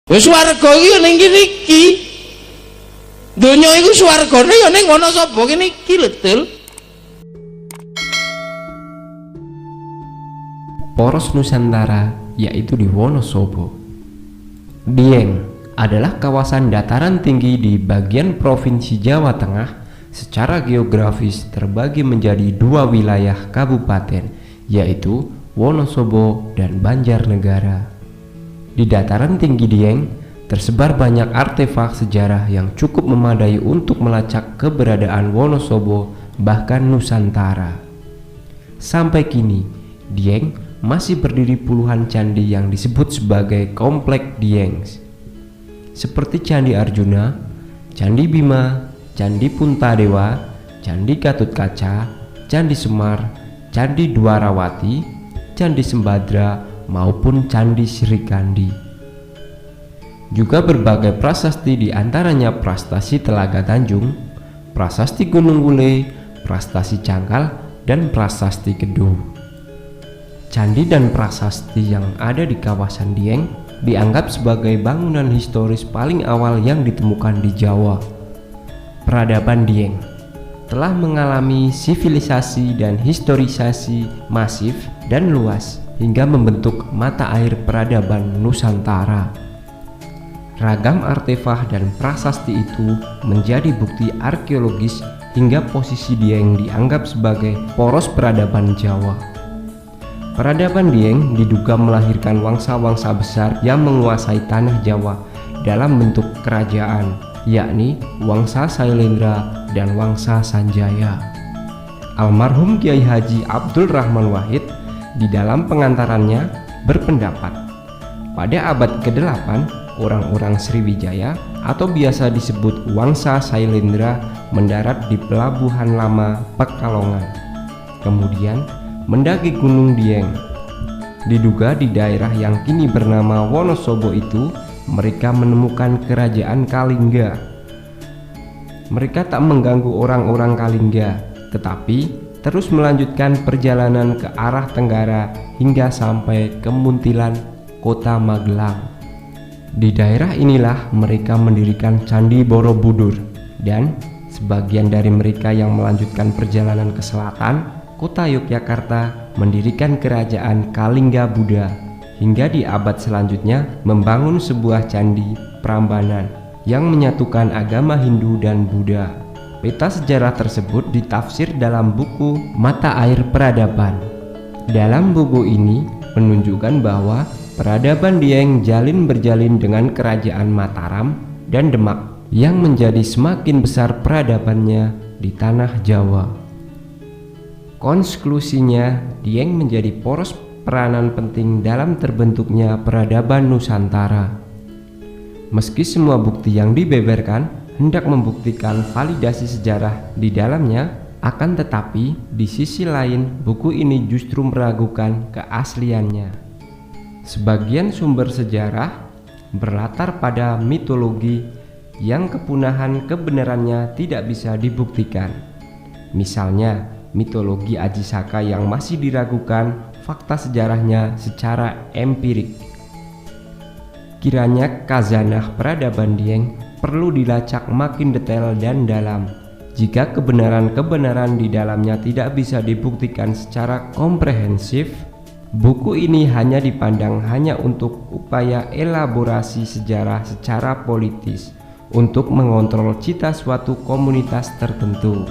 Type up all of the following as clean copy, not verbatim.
Wis swarga iki ya ning kene iki. Donya iku swargane ya ning Wonosobo kene iki lho, Dul. Poros Nusantara yaitu di Wonosobo. Dieng adalah kawasan dataran tinggi di bagian Provinsi Jawa Tengah. Secara geografis terbagi menjadi dua wilayah kabupaten, yaitu Wonosobo dan Banjarnegara. Di dataran tinggi Dieng tersebar banyak artefak sejarah yang cukup memadai untuk melacak keberadaan Wonosobo bahkan Nusantara. Sampai kini, Dieng masih berdiri puluhan candi yang disebut sebagai Komplek Dieng, seperti Candi Arjuna, Candi Bima, Candi Puntadewa, Candi Gatotkaca, Candi Semar, Candi Dwarawati, Candi Sembadra, maupun Candi Srikandi. Juga berbagai prasasti, diantaranya Prastasi Telaga Tanjung, Prasasti Gunung Wule, Prastasi Cangkal, dan Prasasti Kedu. Candi dan prasasti yang ada di kawasan Dieng dianggap sebagai bangunan historis paling awal yang ditemukan di Jawa. Peradaban Dieng telah mengalami sivilisasi dan historisasi masif dan luas hingga membentuk mata air peradaban Nusantara. Ragam artefak dan prasasti itu menjadi bukti arkeologis hingga posisi Dieng dianggap sebagai poros peradaban Jawa. Peradaban Dieng diduga melahirkan wangsa-wangsa besar yang menguasai tanah Jawa dalam bentuk kerajaan, yakni Wangsa Sailendra dan Wangsa Sanjaya. Almarhum Kiai Haji Abdul Rahman Wahid di dalam pengantarannya berpendapat, pada abad ke-8 orang-orang Sriwijaya atau biasa disebut Wangsa Sailendra mendarat di Pelabuhan Lama Pekalongan, kemudian mendaki Gunung Dieng. Diduga di daerah yang kini bernama Wonosobo itu mereka menemukan kerajaan Kalingga. Mereka tak mengganggu orang-orang Kalingga, tetapi terus melanjutkan perjalanan ke arah tenggara hingga sampai ke Muntilan, Kota Magelang. Di daerah inilah mereka mendirikan Candi Borobudur, dan sebagian dari mereka yang melanjutkan perjalanan ke selatan, Kota Yogyakarta, mendirikan kerajaan Kalingga Buddha, hingga di abad selanjutnya membangun sebuah candi Prambanan yang menyatukan agama Hindu dan Buddha. Peta sejarah tersebut ditafsir dalam buku Mata Air Peradaban. Dalam buku ini menunjukkan bahwa peradaban Dieng berjalin dengan kerajaan Mataram dan Demak yang menjadi semakin besar peradabannya di tanah Jawa. Konklusinya, Dieng menjadi poros peranan penting dalam terbentuknya peradaban Nusantara. Meski semua bukti yang dibeberkan hendak membuktikan validasi sejarah di dalamnya, akan tetapi di sisi lain buku ini justru meragukan keasliannya. Sebagian sumber sejarah berlatar pada mitologi yang kepunahan kebenarannya tidak bisa dibuktikan. Misalnya, mitologi Aji Saka yang masih diragukan fakta sejarahnya secara empirik. Kiranya khazanah peradaban Dieng perlu dilacak makin detail dan dalam. Jika kebenaran-kebenaran di dalamnya tidak bisa dibuktikan secara komprehensif, buku ini hanya dipandang hanya untuk upaya elaborasi sejarah secara politis untuk mengontrol cita suatu komunitas tertentu.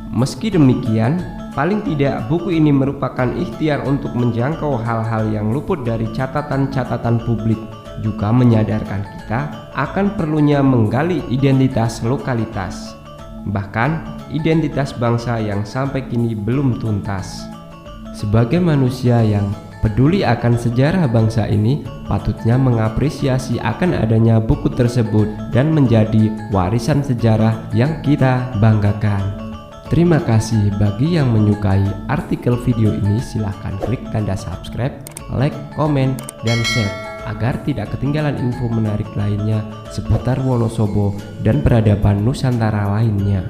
Meski demikian, paling tidak buku ini merupakan ikhtiar untuk menjangkau hal-hal yang luput dari catatan-catatan publik, juga menyadarkan kita akan perlunya menggali identitas lokalitas, bahkan identitas bangsa yang sampai kini belum tuntas. Sebagai manusia yang peduli akan sejarah bangsa ini, patutnya mengapresiasi akan adanya buku tersebut dan menjadi warisan sejarah yang kita banggakan. Terima kasih. Bagi yang menyukai artikel video ini, silahkan klik tanda subscribe, like, komen, dan share agar tidak ketinggalan info menarik lainnya seputar Wonosobo dan peradaban Nusantara lainnya.